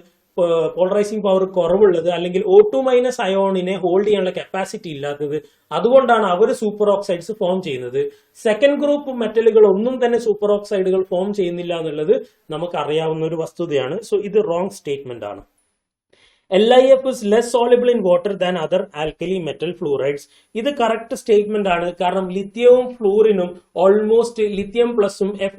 പോളറൈസിംഗ് പവർ കുറവുള്ളത് അല്ലെങ്കിൽ O2- അയോണിനെ ഹോൾഡ് ചെയ്യാനുള്ള കപ്പാസിറ്റി ഇല്ലാത്തത്. അതുകൊണ്ടാണ് അവർ സൂപ്പർ ഓക്സൈഡ്സ് ഫോം ചെയ്യുന്നത്. സെക്കൻഡ് ഗ്രൂപ്പ് മെറ്റലുകൾ ഒന്നും തന്നെ സൂപ്പർ ഓക്സൈഡുകൾ ഫോം ചെയ്യുന്നില്ല എന്നുള്ളത് നമുക്ക് അറിയാവുന്ന ഒരു വസ്തുതയാണ്. സോ ഇത് റോങ് സ്റ്റേറ്റ്മെന്റ് ആണ്. LiF is less soluble in water than other alkali metal fluorides. ഇത് കറക്റ്റ് സ്റ്റേറ്റ്മെന്റ് ആണ്. കാരണം ലിത്യവും ഫ്ലൂറിനും ഓൾമോസ്റ്റ് ലിത്യം പ്ലസും F-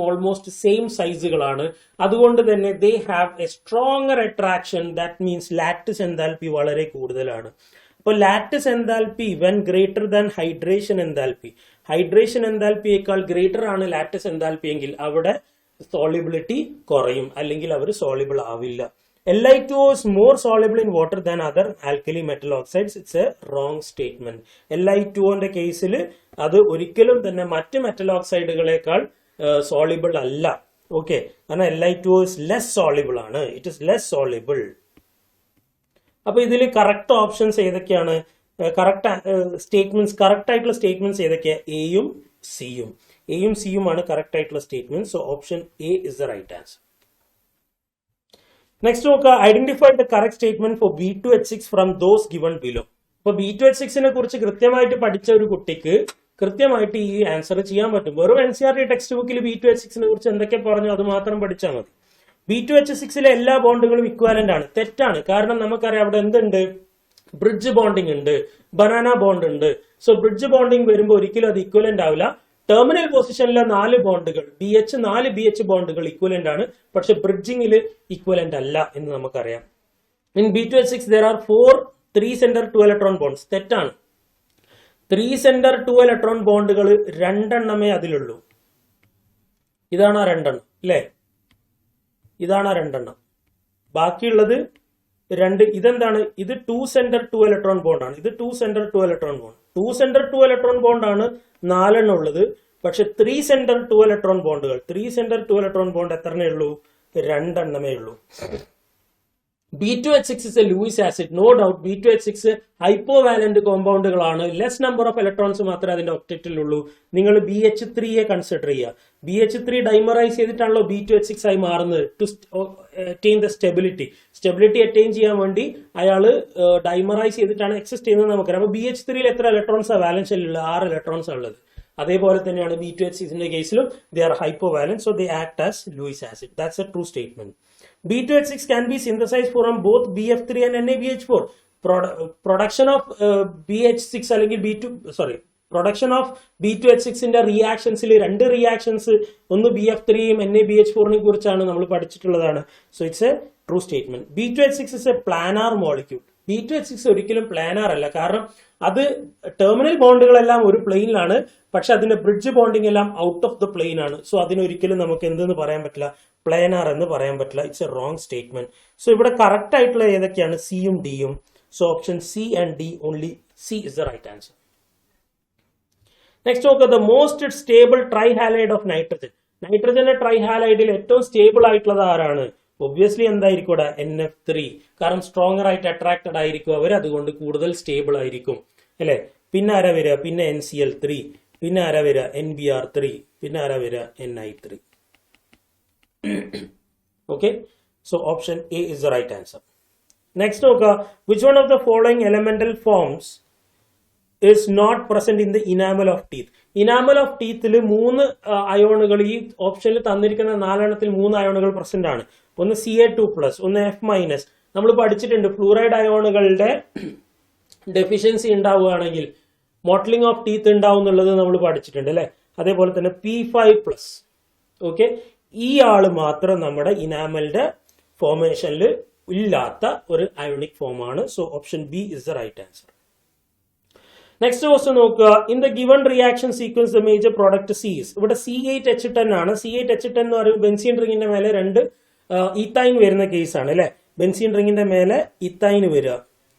ഓൾമോസ്റ്റ് സെയിം സൈസുകളാണ്. അതുകൊണ്ട് തന്നെ they have a stronger attraction. That means lattice enthalpy വളരെ കൂടുതലാണ്. അപ്പോൾ lattice enthalpy when greater than hydration enthalpy, hydration എൻതാൽപ്പിയേക്കാൾ ഗ്രേറ്റർ ആണ് ലാറ്റിസ് എൻതാൽപ്പി എങ്കിൽ അവിടെ സോളിബിലിറ്റി കുറയും അല്ലെങ്കിൽ അവർ സോളിബിൾ ആവില്ല. Li2O is more soluble in water than other alkali metal oxides. It's a wrong statement. Li2O കേസിൽ അത് ഒരിക്കലും തന്നെ മറ്റ് മെറ്റൽ ഓക്സൈഡുകളെക്കാൾ സോളിബിൾ അല്ല. ഓക്കെ, കാരണം Li2O is less soluble ആണ്, ഇറ്റ് ഇസ് ലെസ് സോളിബിൾ. അപ്പൊ ഇതിൽ കറക്റ്റ് ഓപ്ഷൻസ് ഏതൊക്കെയാണ്, സ്റ്റേറ്റ്മെന്റ്സ്, കറക്റ്റ് ആയിട്ടുള്ള സ്റ്റേറ്റ്മെന്റ്സ് ഏതൊക്കെയാ? എയും സിയും ആണ് കറക്റ്റ് ആയിട്ടുള്ള statement. So option A is the right answer. Next നോക്കുക, identify the correct statement for B2H6 from those given below. അപ്പൊ B2H6നെ കുറിച്ച് കൃത്യമായിട്ട് പഠിച്ച ഒരു കുട്ടിക്ക് കൃത്യമായിട്ട് ഈ ആൻസർ ചെയ്യാൻ പറ്റും. വെറും NCERT ടെക്സ്റ്റ് ബുക്കിൽ B2H6നെ കുറിച്ച് എന്തൊക്കെ പറഞ്ഞു അത് മാത്രം പഠിച്ചാൽ മതി. B2H6ലെ എല്ലാ ബോണ്ടുകളും ഇക്വാലന്റ് ആണ്. തെറ്റാണ്. കാരണം നമുക്കറിയാം അവിടെ എന്തുണ്ട്, ബ്രിഡ്ജ് ബോണ്ടിങ് ഉണ്ട്, ബനാന ബോണ്ട് ഉണ്ട്. സോ ബ്രിഡ്ജ് ബോണ്ടിങ് വരുമ്പോൾ ഒരിക്കലും അത് ഇക്വലന്റ് ആവില്ല. ടെർമിനൽ പൊസിഷനിലെ 4 ബോണ്ടുകൾ നാല് BH ബോണ്ടുകൾ ഇക്വലന്റ് ആണ്, പക്ഷെ ബ്രിഡ്ജിംഗിൽ ഇക്വലന്റ് അല്ല എന്ന് നമുക്കറിയാം. In B2H6 there are 4 3 center 2 electron bonds. തെറ്റാണ്. 3 center 2 electron ബോണ്ടുകൾ 2 എണ്ണമേ അതിലുള്ളൂ. ഇതാണ് ആ 2 എണ്ണം അല്ലേ, ഇതാണ് ആ 2 എണ്ണം. ബാക്കിയുള്ളത് 2. ഇതെന്താണ്? ഇത് 2 center 2 electron ബോണ്ട് ആണ്. ഇത് 2 center 2 electron bond. 2 center 2 electron bond ആണ് 4 എണ്ണം ഉള്ളത്. പക്ഷെ 3 center 2 electron ബോണ്ടുകൾ, 3 center 2 electron ബോണ്ട് എത്രണ്ണേ ഉള്ളൂ? 2 എണ്ണമേ ഉള്ളൂ. B2H6 is a Lewis acid. No doubt B2H6 hypovalent കോമ്പൗണ്ടുകളാണ്. ലെസ് നമ്പർ ഓഫ് ഇലക്ട്രോൺസ് മാത്രമേ അതിന്റെ ഒക്ടറ്റിലുള്ളൂ. നിങ്ങൾ BH3യെ കൺസിഡർ ചെയ്യുക. BH3 ഡൈമറൈസ് ചെയ്തിട്ടാണല്ലോ B2H6 ആയി മാറുന്നത്. To attain the stability attain ചെയ്യാൻ വേണ്ടി അയാൾ ഡൈമറൈസ് ചെയ്തിട്ടാണ് എക്സിസ്റ്റ് ചെയ്യുന്നത് നമുക്കറിയാം. അപ്പൊ BH3യിൽ എത്ര ഇലക്ട്രോൺസാണ് വാലൻസ് ഷെല്ലിൽ? 6 ഇലക്ട്രോൺസ് ഉള്ളത്. അതേപോലെ തന്നെയാണ് B2H6ന്റെ കേസിലും. They are hypovalent, so they act as Lewis acid. That's a true statement. B2H6 can be synthesized from both BF3 and NaBH4. Production of BH6 അല്ലെങ്കിൽ പ്രൊഡക്ഷൻ ഓഫ് B2H6ന്റെ റിയാക്ഷൻസിൽ 2 റിയാക്ഷൻസ്, ഒന്ന് BF3യും NaBH4നെ കുറിച്ചാണ് നമ്മൾ പഠിച്ചിട്ടുള്ളതാണ്. So it's a true statement. B2H6 is a planar molecule. B2H6 ഒരിക്കലും പ്ലാനാർ അല്ല. കാരണം അത് ടെർമിനൽ ബോണ്ടുകളെല്ലാം ഒരു പ്ലെയിനിലാണ്, പക്ഷെ അതിന്റെ ബ്രിഡ്ജ് ബോണ്ടിങ് എല്ലാം ഔട്ട് ഓഫ് ദ പ്ലെയിൻ ആണ്. സോ അതിനൊരിക്കലും നമുക്ക് എന്തെന്ന് പറയാൻ പറ്റില്ല, പ്ലാനാർ എന്ന് പറയാൻ പറ്റില്ല. It's a wrong statement. So ഇവിടെ കറക്റ്റ് ആയിട്ടുള്ള ഏതൊക്കെയാണ്? സിയും ഡിയും. So option C and D, only C is the right answer. Next നോക്കുക, the most stable trihalide of nitrogen. നൈട്രജന്റെ ട്രൈഹാലൈഡിൽ ഏറ്റവും സ്റ്റേബിൾ ആയിട്ടുള്ളത് ആരാണ്? ഒബ്വിയസ്ലി എന്തായിരിക്കും? NF3. കാരണം സ്ട്രോങ്ങർ ആയിട്ട് അട്രാക്റ്റഡ് ആയിരിക്കും അവർ, അതുകൊണ്ട് കൂടുതൽ സ്റ്റേബിൾ ആയിരിക്കും അല്ലെ. പിന്നെ ആരാ വരിക? പിന്നെ NCl3, പിന്നെ ആരാ വരിക? NBr3, പിന്നെ ആരാ വരിക? Ni3. Okay, so option A is the right answer. Next നോക്കുക, which one of the following elemental forms is not present in the enamel of teeth? Enamel of teethil 3 അയോണുകൾ ഈ ഓപ്ഷനിൽ തന്നിരിക്കുന്ന 4 എണ്ണത്തിൽ 3 അയോണുകൾ പ്രസന്റ് ആണ്. ഒന്ന് Ca2+, ഒന്ന് F-. നമ്മൾ പഠിച്ചിട്ടുണ്ട് ഫ്ലൂറൈഡ് അയോണുകളുടെ ഡെഫിഷ്യൻസി ഉണ്ടാവുകയാണെങ്കിൽ മോട്ടലിംഗ് ഓഫ് ടീത്ത് ഉണ്ടാവും എന്നുള്ളത് നമ്മൾ പഠിച്ചിട്ടുണ്ട് അല്ലെ. അതേപോലെ തന്നെ P5+. ഓക്കെ, ഈ ആള് മാത്രം നമ്മുടെ ഇനാമലിന്റെ ഫോർമേഷനിൽ ഇല്ലാത്ത ഒരു അയോണിക് ഫോം ആണ്. So option B is the right answer. Next question നോക്കുക, in the given reaction sequence the major product C is. ഇവിടെ C8H10 ആണ്. C8H10 എന്ന് പറയുമ്പോൾ ബെൻസീൻ റിംഗിന്റെ മേലെ 2 ഈത്തൈൻ വരുന്ന കേസാണ് അല്ലെ. ബെൻസീൻ റിംഗിന്റെ മേലെ ഈത്തൈൻ വരിക.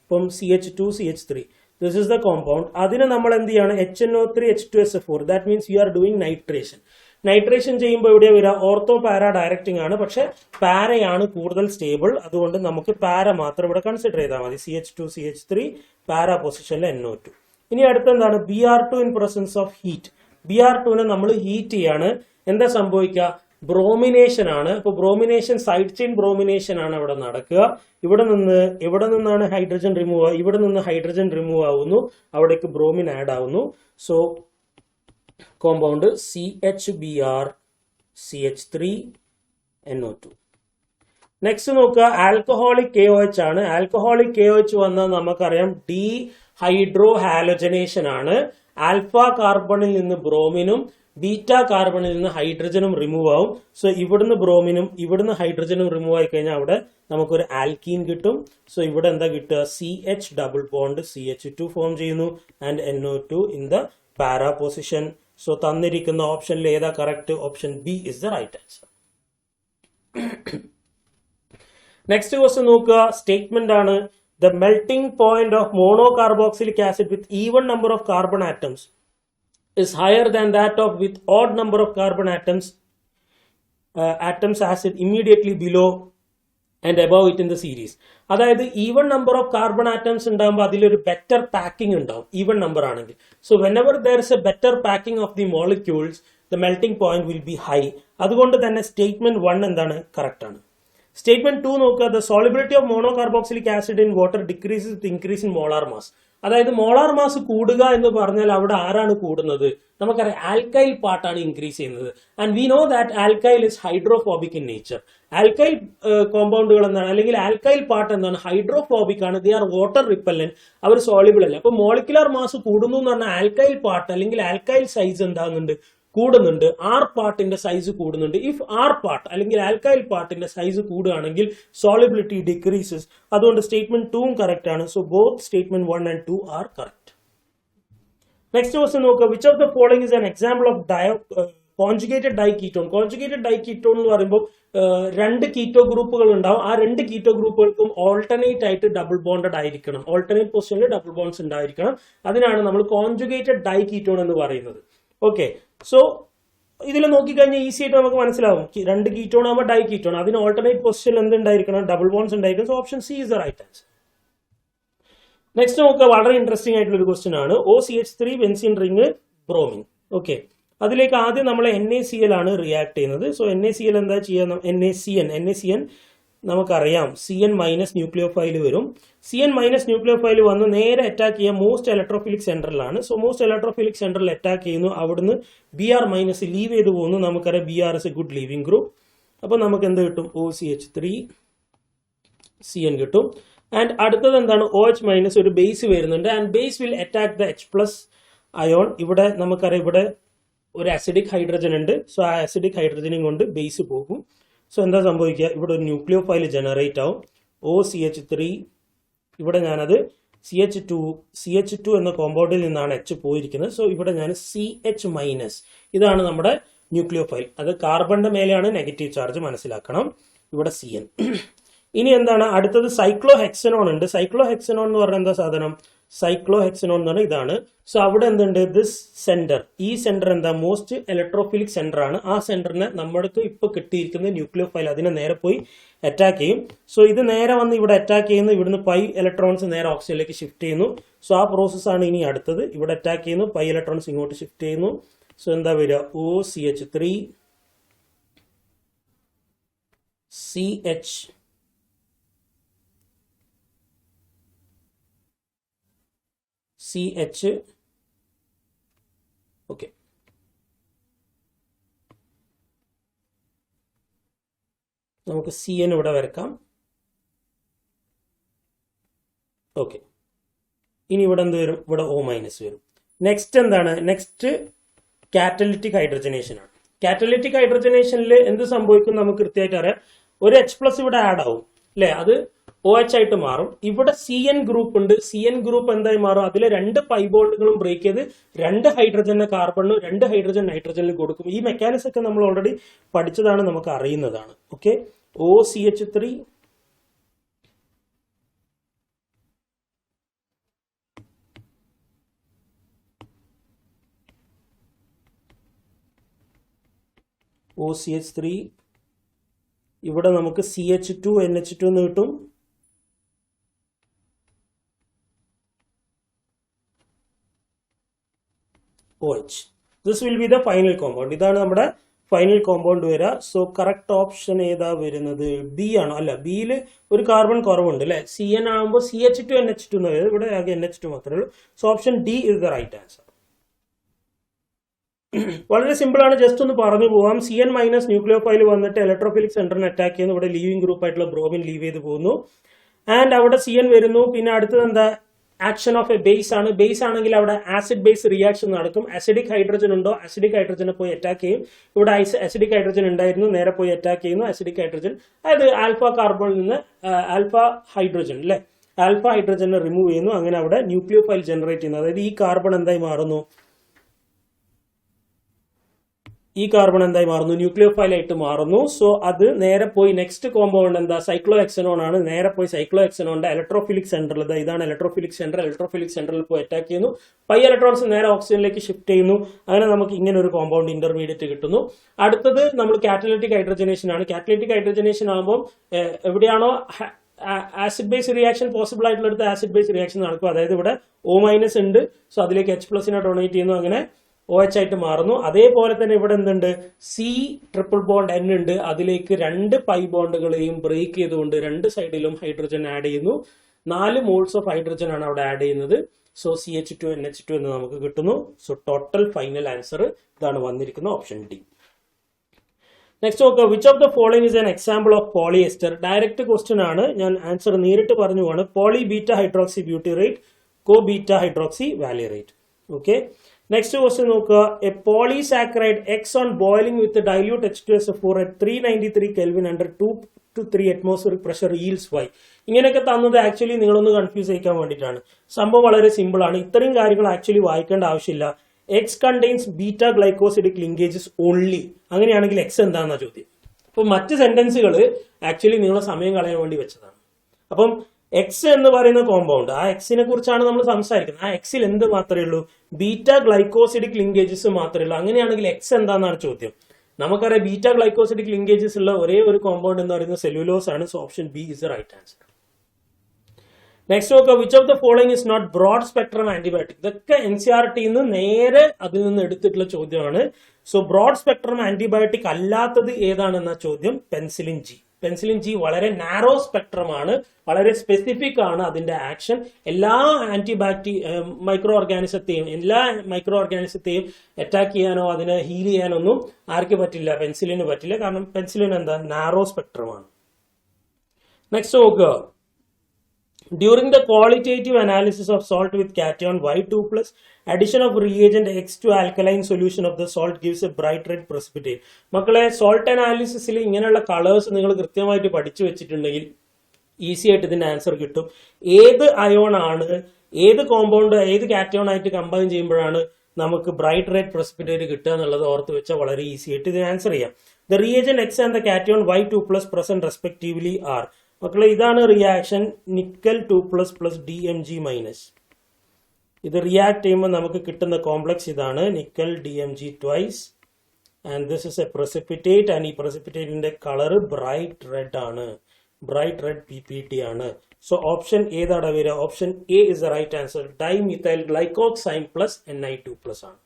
ഇപ്പം CH2 CH3, this is the compound. അതിന് നമ്മൾ എന്ത് ചെയ്യാണ്? HNO3 H2SO4. That means you are doing nitration. Nitration ചെയ്യുമ്പോൾ ഇവിടെ വരിക ഓർത്തോ പാര ഡയറക്റ്റിംഗ് ആണ്, പക്ഷെ പാരയാണ് കൂടുതൽ സ്റ്റേബിൾ. അതുകൊണ്ട് നമുക്ക് പാര മാത്രം ഇവിടെ കൺസിഡർ ചെയ്താൽ മതി. CH2 CH3 പാര പൊസിഷനിൽ NO2. ഇനി അടുത്തെന്താണ്? Br2 in presence of heat. Br2നെ നമ്മൾ ഹീറ്റ് ചെയ്യാണ്. എന്താ സംഭവിക്കുക? ബ്രോമിനേഷൻ ആണ്. അപ്പൊ ബ്രോമിനേഷൻ, സൈഡ് ചെയിൻ ബ്രോമിനേഷൻ ആണ് അവിടെ നടക്കുക. ഇവിടെ നിന്നാണ് ഹൈഡ്രജൻ റിമൂവ് ആവുക, ഇവിടെ നിന്ന് ഹൈഡ്രജൻ റിമൂവ് ആവുന്നു, അവിടേക്ക് ബ്രോമിൻ ആഡ് ആവുന്നു. So compound CHBr CH3 NO2. Next നോക്കുക, ആൽക്കഹോളിക് KOH ആണ്. ആൽക്കഹോളിക് KOH വന്നാൽ നമുക്കറിയാം ഡീഹൈഡ്രോ ഹാലോജനേഷൻ ആണ്. ആൽഫ കാർബണിൽ നിന്ന് ബ്രോമിനും ബീറ്റ കാർബണിൽ നിന്ന് ഹൈഡ്രജനും റിമൂവ് ആവും. സോ ഇവിടുന്ന് ബ്രോമിനും ഇവിടുന്ന് ഹൈഡ്രജനും റിമൂവ് ആയി കഴിഞ്ഞാൽ അവിടെ നമുക്കൊരു ആൽക്കീൻ കിട്ടും. സോ ഇവിടെ എന്താ കിട്ടുക? CH double bond CH2 form ചെയ്യുന്നു and NO2 in the para position. So തന്നിരിക്കുന്ന ഓപ്ഷനിൽ ഏതാ correct? Option B is the right answer. Next question നോക്കുക, സ്റ്റേറ്റ്മെന്റ് ആണ്, the melting point of monocarboxylic acid with even number of carbon atoms is higher than that of with odd number of carbon atoms atoms acid immediately below and above it in the series. അതായത് even number of carbon atoms ഉണ്ടാകുമ്പോൾ അതിലൊരു better packing ഉണ്ടാവും even number ആണെങ്കിൽ. So whenever there is A better packing of the molecules the melting point will be high. അതുകൊണ്ട് തന്നെ statement 1 എന്താണ് correct ആണ്. Statement 2 നോക്കുക, the solubility of monocarboxylic acid in water decreases with increase in molar mass. അതായത് molar mass കൂടുക എന്ന് പറഞ്ഞാൽ അവിടെ ആരാണ് കൂടുന്നത്? നമുക്കറിയാം ആൽക്കൈൽ പാർട്ടാണ് ഇൻക്രീസ് ചെയ്യുന്നത്. And we know that alkyl is hydrophobic in nature. Alkyl കോമ്പൗണ്ടുകൾ എന്താണ്, അല്ലെങ്കിൽ ആൽക്കൈൽ പാർട്ട് എന്താണ്, ഹൈഡ്രോഫോബിക് ആണ്. ദേ ആർ വാട്ടർ റിപ്പല്ലന്റ്, അവർ സോളിബിൾ അല്ല. അപ്പൊ മോളിക്കുലർ മാസ് കൂടുന്നു എന്ന് പറഞ്ഞാൽ ആൽക്കൈൽ പാർട്ട് അല്ലെങ്കിൽ ആൽക്കൈൽ സൈസ് എന്താകുന്നുണ്ട്, കൂടുന്നുണ്ട്. ആർ പാർട്ടിന്റെ സൈസ് കൂടുന്നുണ്ട്. ഇഫ് ആർ പാർട്ട് അല്ലെങ്കിൽ ആൽക്കൈൽ പാർട്ടിന്റെ സൈസ് കൂടുകയാണെങ്കിൽ സോളിബിലിറ്റി ഡിക്രീസസ്. അതുകൊണ്ട് സ്റ്റേറ്റ്മെന്റ് 2 കറക്റ്റ് ആണ്. So both statement 1 and 2 are correct. Next question നോക്കുക, which of the following is an example of conjugated diketone. Conjugated diketone എന്ന് പറയുമ്പോൾ രണ്ട് കീറ്റോ ഗ്രൂപ്പുകൾ ഉണ്ടാവും. ആ രണ്ട് കീറ്റോ ഗ്രൂപ്പുകൾക്കും ഓൾട്ടർനേറ്റ് ആയിട്ട് ഡബിൾ ബോണ്ടഡ് ആയിരിക്കണം. ഓൾട്ടർനേറ്റ് പൊസിഷനിൽ ഡബിൾ ബോണ്ട്സ് ഉണ്ടായിരിക്കണം. അതിനാണ് നമ്മൾ കോൺജുഗേറ്റഡ് ഡൈകീറ്റോൺ എന്ന് പറയുന്നത്. ഓക്കെ, സോ ഇതിൽ നോക്കിക്കഴിഞ്ഞാൽ ഈസി ആയിട്ട് നമുക്ക് മനസ്സിലാവും. രണ്ട് കീറ്റോൺ ആകുമ്പോൾ ഡൈ കീറ്റോൺ, അതിന് ഓൾട്ടർനേറ്റ് പൊസിഷനിൽ എന്തുണ്ടായിരിക്കണം, ഡബിൾ ബോണ്ട്സ് ഉണ്ടായിരിക്കണം. So option C is the right answer. Next നോക്കുക, വളരെ ഇൻട്രസ്റ്റിംഗ് ആയിട്ടുള്ള ഒരു ക്വസ്റ്റ്യൻ ആണ്. OCH3 benzene ring bromine. Okay, അതിലേക്ക് ആദ്യം നമ്മൾ NaCl ആണ് റിയാക്ട് ചെയ്യുന്നത്. സോ NaCl എന്താ ചെയ്യുക, NaCN നമുക്കറിയാം CN മൈനസ് ന്യൂക്ലിയോഫൈൽ വരും. CN മൈനസ് ന്യൂക്ലിയോഫൈൽ വന്ന് നേരെ അറ്റാക്ക് ചെയ്യാൻ മോസ്റ്റ് ഇലക്ട്രോഫിലിക് സെന്ററിലാണ്. സോ മോസ്റ്റ് ഇലക്ട്രോഫിലിക് സെന്ററിൽ അറ്റാക്ക് ചെയ്യുന്നു. അവിടുന്ന് Br മൈനസ് ലീവ് ചെയ്ത് പോകുന്നു. നമുക്കറിയാം Br is a good leaving group. അപ്പൊ നമുക്ക് എന്ത് കിട്ടും, OCH3 CN കിട്ടും. ആൻഡ് അടുത്തത് എന്താണ്, OH മൈനസ് ഒരു ബേസ് വരുന്നുണ്ട്. And base will attack the H+ ion. ഇവിടെ നമുക്കറിയാം ഇവിടെ ഒരു അസിഡിക് ഹൈഡ്രജൻ ഉണ്ട്. സോ ആ അസിഡിക് ഹൈഡ്രജനും കൊണ്ട് ബേസ് പോകും. സോ എന്താ സംഭവിക്കുക, ഇവിടെ ഒരു ന്യൂക്ലിയോഫൈൽ ജനറേറ്റ് ആവും. OCH3, ഇവിടെ ഞാനത് CH2 എന്ന കോമ്പൗണ്ടിൽ നിന്നാണ് H പോയിരിക്കുന്നത്. സോ ഇവിടെ ഞാൻ CH മൈനസ്, ഇതാണ് നമ്മുടെ ന്യൂക്ലിയോഫൈൽ. അത് കാർബണിന്റെ മേലെയാണ് നെഗറ്റീവ് ചാർജ്, മനസ്സിലാക്കണം. ഇവിടെ CN. ഇനി എന്താണ് അടുത്തത്, സൈക്ലോഹെക്സനോൺ ഉണ്ട്. സൈക്ലോഹെക്സനോൺ എന്ന് പറഞ്ഞാൽ എന്താ സാധനം, സൈക്ലോഹെക്സനോൺ എന്ന് പറഞ്ഞാൽ ഇതാണ്. സോ അവിടെ എന്തുണ്ട്, ദിസ് സെന്റർ, ഈ സെന്റർ എന്താ മോസ്റ്റ് ഇലക്ട്രോഫിലിക് സെന്റർ ആണ്. ആ സെന്ററിനെ നമ്മൾക്ക് ഇപ്പൊ കിട്ടിയിരിക്കുന്ന ന്യൂക്ലിയോഫൈൽ അതിനെ നേരെ പോയി അറ്റാക്ക് ചെയ്യും. സോ ഇത് നേരെ വന്ന് ഇവിടെ അറ്റാക്ക് ചെയ്യുന്നു. ഇവിടുന്ന് 5 ഇലക്ട്രോൺസ് നേരെ ഓക്സിജനിലേക്ക് ഷിഫ്റ്റ് ചെയ്യുന്നു. സോ ആ പ്രോസസ് ആണ് ഇനി അടുത്തത്. ഇവിടെ അറ്റാക്ക് ചെയ്യുന്നു, 5 ഇലക്ട്രോൺസ് ഇങ്ങോട്ട് ഷിഫ്റ്റ് ചെയ്യുന്നു. സോ എന്താ വരിക, OCH3 CH. ഓക്കെ, നമുക്ക് CN ഇവിടെ വരക്കാം. ഓക്കെ, ഇനി ഇവിടെ എന്ത് വരും, ഇവിടെ O മൈനസ് വരും. നെക്സ്റ്റ് എന്താണ്, നെക്സ്റ്റ് കാറ്റലിറ്റിക് ഹൈഡ്രജനേഷൻ ആണ്. കാറ്റലിറ്റിക് ഹൈഡ്രജനേഷനിൽ എന്ത് സംഭവിക്കും നമുക്ക് കൃത്യമായിട്ട് അറിയാം. ഒരു H+ ഇവിടെ ആഡ് ആവും അല്ലെ, അത് OH ആയിട്ട് മാറും. ഇവിടെ CN ഗ്രൂപ്പ് ഉണ്ട്. CN ഗ്രൂപ്പ് എന്തായി മാറും, അതിലെ 2 പൈ ബോണ്ടുകളും ബ്രേക്ക് ചെയ്ത് 2 ഹൈഡ്രജന് കാർബണിനും 2 ഹൈഡ്രജൻ നൈട്രജനിൽ കൊടുക്കും. ഈ മെക്കാനിസം ഒക്കെ നമ്മൾ ഓൾറെഡി പഠിച്ചതാണ്, നമുക്ക് അറിയുന്നതാണ്. ഓക്കെ, OCH3 ഇവിടെ നമുക്ക് CH2 NH2 എന്ന് കിട്ടും. OH. This will be the final compound. ഇതാണ് നമ്മുടെ ഫൈനൽ കോമ്പൗണ്ട് വരിക. സോ കറക്റ്റ് ഓപ്ഷൻ ഏതാ വരുന്നത്, ബി ആണോ? അല്ല, ബിയിൽ ഒരു കാർബൺ കുറവുണ്ട് അല്ലെ. CN ആകുമ്പോൾ CH2 NH2 എന്ന് വരുന്നത്, ഇവിടെ ആകെ NH2 മാത്രമേ ഉള്ളൂ. So option D is the right answer. വളരെ സിമ്പിൾ ആണ്, ജസ്റ്റ് ഒന്ന് പറഞ്ഞു പോവാം. CN മൈനസ് ന്യൂക്ലിയോഫൈൽ വന്നിട്ട് ഇലക്ട്രോഫിലിക് സെന്ററിനെ അറ്റാക്ക് ചെയ്യുന്നു. ഇവിടെ ലീവിംഗ് ഗ്രൂപ്പ് ആയിട്ടുള്ള ബ്രോമിൻ ലീവ് ചെയ്ത് പോകുന്നു. ആൻഡ് അവിടെ CN വരുന്നു. പിന്നെ അടുത്തത് എന്താ, ആക്ഷൻ ഓഫ് എ ബേസ് ആണ്. ബേസ് ആണെങ്കിൽ അവിടെ ആസിഡ് ബേസ് റിയാക്ഷൻ നടക്കും. അസിഡിക് ഹൈഡ്രജൻ ഉണ്ടോ, അസിഡിക് ഹൈഡ്രജനെ പോയി അറ്റാക്ക് ചെയ്യും. ഇവിടെ അസിഡിക് ഹൈഡ്രജൻ ഉണ്ടായിരുന്നു, നേരെ പോയി അറ്റാക്ക് ചെയ്യുന്നു അസിഡിക് ഹൈഡ്രജൻ. അതായത് ആൽഫ കാർബണിൽ നിന്ന് ആൽഫ ഹൈഡ്രജൻ അല്ലെ, ആൽഫ ഹൈഡ്രജനെ റിമൂവ് ചെയ്യുന്നു. അങ്ങനെ അവിടെ ന്യൂക്ലിയോഫൈൽ ജനറേറ്റ് ചെയ്യുന്നു. അതായത് ഈ കാർബൺ എന്തായി മാറുന്നു, ഈ കാർബൺ എന്തായി മാറുന്നു, ന്യൂക്ലിയോഫൈൽ ആയിട്ട് മാറുന്നു. സോ അത് നേരെ പോയി നെക്സ്റ്റ് കോമ്പൗണ്ട് എന്താ, സൈക്ലോ ഹെക്സനോൺ ആണ്. നേരെ പോയി സൈക്ലോ ഹെക്സനോന്റെ ഇലക്ട്രോഫിലിക് സെന്ററിൽ, ഇതാണ് ഇലക്ട്രോഫിലിക് സെന്ററിൽ പോയി അറ്റാക്ക് ചെയ്യുന്നു. പൈ ഇലക്ട്രോൺസ് നേരെ ഓക്സിജനിലേക്ക് ഷിഫ്റ്റ് ചെയ്യുന്നു. അങ്ങനെ നമുക്ക് ഇങ്ങനെ ഒരു കോമ്പൗണ്ട് ഇന്റർമീഡിയറ്റ് കിട്ടുന്നു. അടുത്തത് നമ്മൾ കാറ്റലിറ്റിക് ഹൈഡ്രജനേഷൻ ആണ്. കാറ്റലിറ്റിക് ഹൈഡ്രജനേഷൻ ആകുമ്പോൾ എവിടെയാണോ ആസിഡ് ബേസ് റിയാക്ഷൻ പോസിബിൾ ആയിട്ടുള്ള ആസിഡ് ബേസ് റിയാക്ഷൻ നടക്കും. അതായത് ഇവിടെ O- ഉണ്ട്, സോ അതിലേക്ക് H+നെ ഡൊണേറ്റ് ചെയ്യുന്നു, അങ്ങനെ OH ആയിട്ട് മാറുന്നു. അതേപോലെ തന്നെ ഇവിടെ എന്തുണ്ട്, C�ट्रिपल-बॉन्ड N ഉണ്ട്, അതിലേക്ക് 2 പൈ ബോണ്ടുകളെയും ബ്രേക്ക് ചെയ്തുകൊണ്ട് 2 സൈഡിലും ഹൈഡ്രജൻ ആഡ് ചെയ്യുന്നു. 4 മോൾസ് ഓഫ് ഹൈഡ്രജൻ ആണ് അവിടെ ആഡ് ചെയ്യുന്നത്. സോ CH2NH2 എന്ന് നമുക്ക് കിട്ടുന്നു. സോ ടോട്ടൽ ഫൈനൽ ആൻസർ ഇതാണ് വന്നിരിക്കുന്ന ഓപ്ഷൻ ഡി. നെക്സ്റ്റ് നോക്കുക, which of the following is an example of polyester. Direct question ആണ്, ഞാൻ ആൻസർ നേരിട്ട് പറഞ്ഞു പോവാണ്. Poly beta hydroxy butyrate, co beta hydroxy valerate. Okay, next question നോക്കുക, a polysaccharide X on boiling with dilute H2SO4 at 393 Kelvin under 2 to 3 atmospheric pressure yields Y. ഇങ്ങനെയൊക്കെ തന്നത് actually നിങ്ങളൊന്ന് confuse ചെയ്യിക്കാൻ വേണ്ടിയിട്ടാണ്. സംഭവം വളരെ സിമ്പിൾ ആണ്. ഇത്രയും കാര്യങ്ങൾ ആക്ച്വലി വായിക്കേണ്ട ആവശ്യമില്ല. X contains beta glycosidic linkages only, അങ്ങനെയാണെങ്കിൽ എക്സ് എന്താണെന്ന ചോദ്യം. അപ്പൊ മറ്റ് സെന്റൻസുകൾ ആക്ച്വലി നിങ്ങളെ സമയം കളയാൻ വേണ്ടി വെച്ചതാണ്. അപ്പം എക്സ് എന്ന് പറയുന്ന കോമ്പൗണ്ട്, ആ എക്സിനെ കുറിച്ചാണ് നമ്മൾ സംസാരിക്കുന്നത്. ആ എക്സിൽ എന്ത് മാത്രമേ ഉള്ളൂ, ബീറ്റ ഗ്ലൈക്കോസിഡിക് ലിങ്കേജസ് മാത്രമേ ഉള്ളൂ. അങ്ങനെയാണെങ്കിൽ എക്സ് എന്താണെന്നാണ് ചോദ്യം. നമുക്കറിയാം ബീറ്റ ഗ്ലൈക്കോസിഡിക് ലിങ്കേജസ് ഉള്ള ഒരേ ഒരു കോമ്പൗണ്ട് എന്ന് പറയുന്നത് സെല്ലുലോസ് ആണ്. So option B is the right answer. Next നോക്കുക, which of the following is not broad spectrum antibiotic. ഇതൊക്കെ NCERT നേരെ അതിൽ നിന്ന് എടുത്തിട്ടുള്ള ചോദ്യമാണ്. സോ ബ്രോഡ് സ്പെക്ട്രം ആന്റിബയോട്ടിക് അല്ലാത്തത് ഏതാണെന്ന ചോദ്യം, പെൻസിലിൻ ജി. പെൻസിലിൻ ജി വളരെ നാരോ സ്പെക്ട്രം ആണ്, വളരെ സ്പെസിഫിക് ആണ് അതിന്റെ ആക്ഷൻ. എല്ലാ മൈക്രോ ഓർഗാനിസത്തെയും അറ്റാക്ക് ചെയ്യാനോ അതിനെ ഹീൽ ചെയ്യാനോ ഒന്നും ആർക്ക് പറ്റില്ല, പെൻസിലിന് പറ്റില്ല. കാരണം പെൻസിലിൻ എന്താ, നാരോ സ്പെക്ട്രം ആണ്. നെക്സ്റ്റ് നോക്കുക, during the qualitative analysis of salt with cation Y2+, addition of reagent X to alkaline solution of the salt gives a bright red precipitate. മക്കളെ, സോൾട്ട് അനാലിസിസിൽ ഇങ്ങനെയുള്ള കളേഴ്സ് നിങ്ങൾ കൃത്യമായിട്ട് പഠിച്ചു വെച്ചിട്ടുണ്ടെങ്കിൽ ഈസി ആയിട്ട് ഇതിന്റെ ആൻസർ കിട്ടും. ഏത് അയോൺ ആണ്, ഏത് കോമ്പൗണ്ട്, ഏത് കാറ്റയോൺ ആയിട്ട് കമ്പൈൻ ചെയ്യുമ്പോഴാണ് നമുക്ക് ബ്രൈറ്റ് റെഡ് പ്രസിപ്പിറ്റേറ്റ് കിട്ടുക എന്നുള്ളത് ഓർത്ത് വെച്ചാൽ വളരെ ഈസി ആയിട്ട് ഇതിന് ആൻസർ ചെയ്യാം. The reagent X and the cation Y2+ present respectively are. മക്കളെ, ഇതാണ് റിയാക്ഷൻ നിക്കൽ 2++ DMG-. ഇത് റിയാക്ട് ചെയ്യുമ്പോൾ നമുക്ക് കിട്ടുന്ന കോംപ്ലക്സ് ഇതാണ്, nickel DMG twice, and this is a precipitate. And ഈ പ്രസിപ്പിറ്റേറ്റിന്റെ കളർ ബ്രൈറ്റ് റെഡ് ആണ്, ബ്രൈറ്റ് റെഡ് PPT ആണ്. സോ ഓപ്ഷൻ ഏതാണ് വരിക, option A is the right answer. Dimethyl glyoxime plus Ni2+ ആണ്.